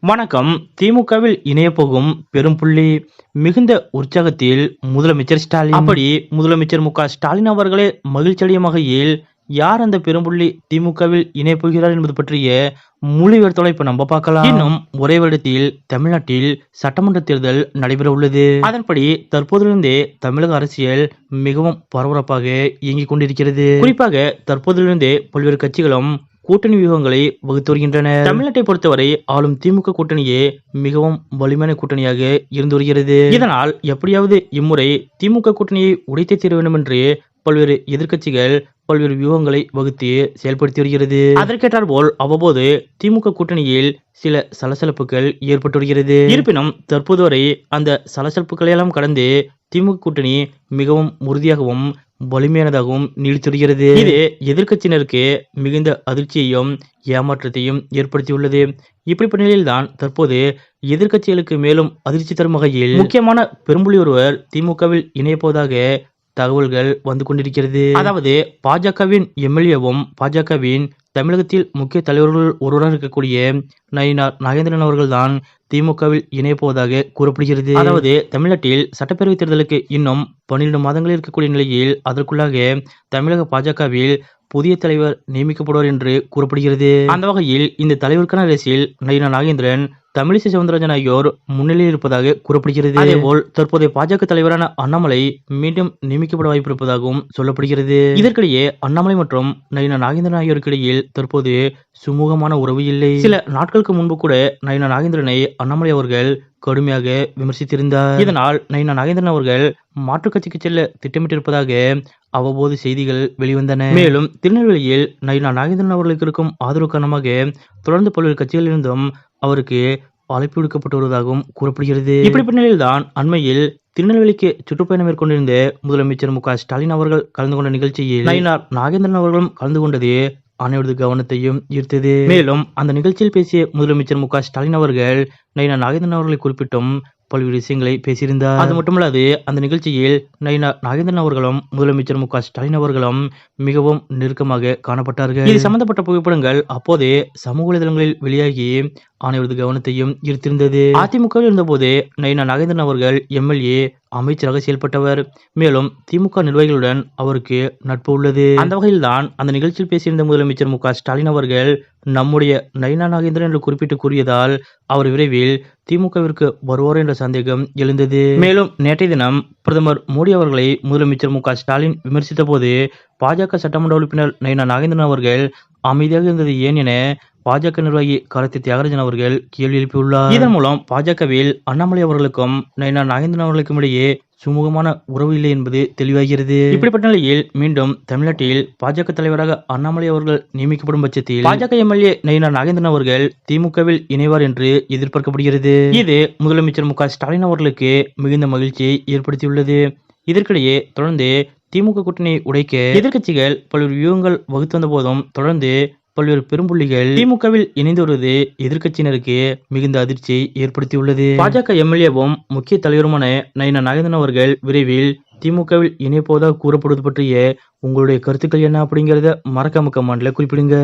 வணக்கம். திமுகவில் இணைய போகும் பெரும் புள்ளி மிகுந்த உற்சாகத்தில் முதலமைச்சர் ஸ்டாலின். அப்படி முதலமைச்சர் மு.க.ஸ்டாலின் அவர்களே மகிழ்ச்சியடையும் வகையில் யார் அந்த பெரும்புள்ளி திமுகவில் இணைய போகிறார் என்பது பற்றிய முழு விவரத்தோட இப்ப நம்ம பார்க்கலாம். இன்னும் ஒரே வருடத்தில் தமிழ்நாட்டில் சட்டமன்ற தேர்தல் நடைபெற உள்ளது. அதன்படி தற்போதிலிருந்தே தமிழக அரசியல் மிகவும் பரபரப்பாக இயங்கிக் கொண்டிருக்கிறது. குறிப்பாக தற்போதிலிருந்தே பல்வேறு கட்சிகளும் கூட்டணி வியூகங்களை வகுத்து வருகின்றன. தமிழ்நாட்டை பொறுத்தவரை ஆளும் திமுக கூட்டணியே மிகவும் வலிமையான கூட்டணியாக இருந்து வருகிறது. இதனால் எப்படியாவது இம்முறை திமுக கூட்டணியை உடைத்தே தீர வேண்டும் என்று பல்வேறு எதிர்க்கட்சிகள் பல்வேறு வியூகங்களை வகுத்து செயல்படுத்தி வருகிறது. அதற்கேற்றார் போல் அவ்வப்போது திமுக கூட்டணியில் சில சலசலப்புகள் ஏற்பட்டு வருகிறது. இருப்பினும் தற்போது வரை அந்த சலசலப்புகளை எல்லாம் கடந்து திமுக கூட்டணி மிகவும் உறுதியாகவும் வலிமையானதாகவும் நீடித்து வருகிறது. இது எதிர்க்கட்சியினருக்கு மிகுந்த அதிர்ச்சியையும் ஏமாற்றத்தையும் ஏற்படுத்தியுள்ளது. இப்படிப்பட்ட நிலையில்தான் தற்போது எதிர்க்கட்சிகளுக்கு மேலும் அதிர்ச்சி தரும் வகையில் முக்கியமான பெரும்புள்ளி ஒருவர் திமுகவில் இணையப்போவதாக தகவல்கள் வந்து கொண்டிருக்கிறது. அதாவது பாஜகவின் எம்எல்ஏவும் பாஜகவின் தமிழகத்தில் முக்கிய தலைவர்கள் ஒருவராக இருக்கக்கூடிய நயினார் நாகேந்திரன் அவர்கள் தான் திமுகவில் இணைய போவதாக கூறப்படுகிறது. அதாவது தமிழ்நாட்டில் சட்டப்பேரவை தேர்தலுக்கு இன்னும் 12 மாதங்கள் இருக்கக்கூடிய நிலையில் அதற்குள்ளாக தமிழக பாஜகவில் புதிய தலைவர் நியமிக்கப்படுவார் என்று கூறப்படுகிறது. அந்த வகையில் இந்த தலைவருக்கான ரேஸில் நயினார் நாகேந்திரன், தமிழிசை சவுந்தரராஜன் ஆகியோர் முன்னிலையில் இருப்பதாக கூறப்படுகிறது. அதேபோல் தற்போதைய பாஜக தலைவரான அண்ணாமலை மீண்டும் நியமிக்கப்பட வாய்ப்பு இருப்பதாகவும் சொல்லப்படுகிறது. இதற்கிடையே அண்ணாமலை மற்றும் நயினார் நாகேந்திரன் ஆகியோருக்கு இடையில் தற்போது சுமூகமான உறவு இல்லை. சில நாட்களுக்கு முன்பு கூட நயினார் நாகேந்திரனை அண்ணாமலை அவர்கள் கடுமையாக விமர்சித்திருந்தார். இதனால் நயினார் நாகேந்திரன் அவர்கள் மாற்றுக் கட்சிக்கு செல்ல திட்டமிட்டிருப்பதாக அவ்வப்போது செய்திகள் வெளிவந்தன. மேலும் திருநெல்வேலியில் நயினார் நாகேந்திரன் அவர்களுக்கு இருக்கும் ஆதரவு காரணமாக தொடர்ந்து பல்வேறு கட்சிகளிலிருந்தும் அவருக்கு அழைப்பு விடுக்கப்பட்டு வருவதாகவும் கூறப்படுகிறது. இப்படிப்பட்ட நிலையில்தான் அண்மையில் திருநெல்வேலிக்கு சுற்றுப்பயணம் மேற்கொண்டிருந்த முதலமைச்சர் மு.க.ஸ்டாலின் அவர்கள் கலந்து கொண்ட நிகழ்ச்சியில் நயினார் நாகேந்திரன் அவர்களும் கலந்து கொண்டது அனைவரது கவனத்தையும் ஈர்த்தது. மேலும் அந்த நிகழ்ச்சியில் பேசிய முதலமைச்சர் மு.க.ஸ்டாலின் அவர்கள் நயினார் நாகேந்திரன் அவர்களை குறிப்பிட்டும் பல்வேறு விஷயங்களை பேசியிருந்தார். அது மட்டுமல்லாது அந்த நிகழ்ச்சியில் நயினார் நாகேந்திரன் அவர்களும் முதலமைச்சர் மு.க.ஸ்டாலின் அவர்களும் மிகவும் நெருக்கமாக காணப்பட்டார்கள். இது சம்பந்தப்பட்ட புகைப்படங்கள் அப்போதே சமூக வலைதளங்களில் வெளியாகி அனைவரது கவனத்தையும் ஈர்த்திருந்தது. அதிமுகவில் இருந்தபோது நயினார் நாகேந்திரன் அவர்கள் எம்எல்ஏ, அமைச்சராக செயல்பட்டவர். மேலும் திமுக நிர்வாகிகளுடன் அவருக்கு நட்பு உள்ளது. அந்த வகையில்தான் அந்த நிகழ்ச்சியில் பேசியிருந்த முதலமைச்சர் மு.க.ஸ்டாலின் அவர்கள் நம்முடைய நயினார் நாகேந்திரன் என்று குறிப்பிட்டு கூறியதால் அவர் விரைவில் திமுகவிற்கு வருவார் என்ற சந்தேகம் எழுந்தது. மேலும் நேற்றைய தினம் பிரதமர் மோடி அவர்களை முதலமைச்சர் மு.க.ஸ்டாலின் விமர்சித்த போது பாஜக சட்டமன்ற உறுப்பினர் நயினார் நாகேந்திரன் அவர்கள் அமைதியாக இருந்தது ஏன் என பாஜக நிர்வாகி கார்த்தி தியாகராஜன் அவர்கள் கேள்வி எழுப்பியுள்ளார். இதன் மூலம் பாஜகவில் அண்ணாமலை அவர்களுக்கும் நயினார் நாகேந்திரன் அவர்களுக்கும் இடையே சுமூகமான உறவு இல்லை என்பது தெளிவாகிறது. இப்படிப்பட்ட நிலையில் மீண்டும் தமிழ்நாட்டில் பாஜக தலைவராக அண்ணாமலை அவர்கள் நியமிக்கப்படும் பட்சத்தில் பாஜக எம்எல்ஏ நயினார் நாகேந்திரன் அவர்கள் திமுகவில் இணைவார் என்று எதிர்பார்க்கப்படுகிறது. இது முதலமைச்சர் மு.க.ஸ்டாலின் அவர்களுக்கு மிகுந்த மகிழ்ச்சியை ஏற்படுத்தியுள்ளது. இதற்கிடையே தொடர்ந்து திமுக கூட்டணியை உடைக்க எதிர்க்கட்சிகள் பல்வேறு வியூகங்கள் வகுத்து வந்த போதும் தொடர்ந்து பல்வேறு பெரும்புள்ளிகள் திமுகவில் இணைந்து வருவது எதிர்க்கட்சியினருக்கு மிகுந்த அதிர்ச்சியை ஏற்படுத்தியுள்ளது. பாஜக எம்எல்ஏவும் முக்கிய தலைவருமான நயினார் நாகேந்திரன் அவர்கள் விரைவில் திமுகவில் இணைய போவதாக கூறப்படுவது பற்றிய உங்களுடைய கருத்துக்கள் என்ன அப்படிங்கறத மறக்காம கமெண்ட்ல குறிப்பிடுங்க.